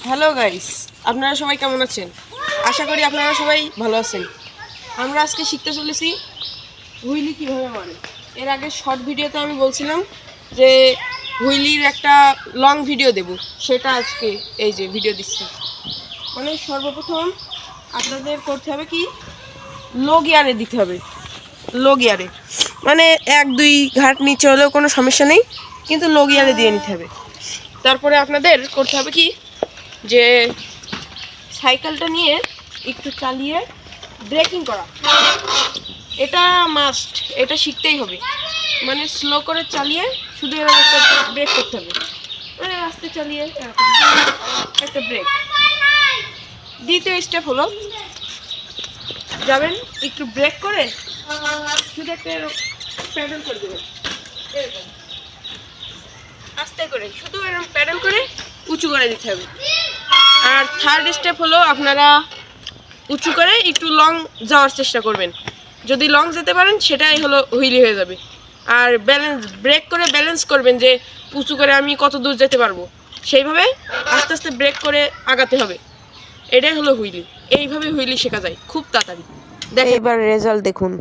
Hello guys, আপনারা সবাই কেমন আছেন? আশা করি আপনারা সবাই ভালো আছেন। আমরা আজকে শিখতে চলেছি হুইলি কিভাবে মারে। এর আগে শর্ট ভিডিওতে আমি বলছিলাম যে হুইলির একটা লং ভিডিও দেব, সেটা আজকে এই যে ভিডিও দিচ্ছি। মানে সর্বপ্রথম আপনাদের করতে হবে কি, লো গিয়ারে দিতে হবে। লো গিয়ারে মানে 1-2 ঘাট নিচে হলেও কোনো সমস্যা নেই, কিন্তু লো গিয়ারে দিয়ে নিতে হবে। তারপরে আপনাদের করতে হবে কি, যে সাইকেলটা নিয়ে একটু চালিয়ে ব্রেকিং করা, এটা মাস্ট, এটা শিখতেই হবে। মানে স্লো করে চালিয়ে শুধু এরকম একটা ব্রেক করতে হবে, মানে আস্তে চালিয়ে এরকম একটা ব্রেক। দ্বিতীয় স্টেপ হলো, যাবেন একটু ব্রেক করে শুধু একটা প্যাডেল করে দেবেন, এরকম আস্তে করে শুধু এরকম প্যাডেল করে উঁচু করে দিতে হবে। আর থার্ড স্টেপ হলো, আপনারা উঁচু করে একটু লং যাওয়ার চেষ্টা করবেন। যদি লং যেতে পারেন সেটাই হলো হুইলি হয়ে যাবে। আর ব্যালেন্স ব্রেক করে ব্যালেন্স করবেন, যে উঁচু করে আমি কত দূর যেতে পারবো, সেইভাবে আস্তে আস্তে ব্রেক করে আগাতে হবে। এটাই হলো হুইলি। এইভাবে হুইলি শেখা যায় খুব তাড়াতাড়ি। দেখেন এবার রেজাল্ট দেখুন।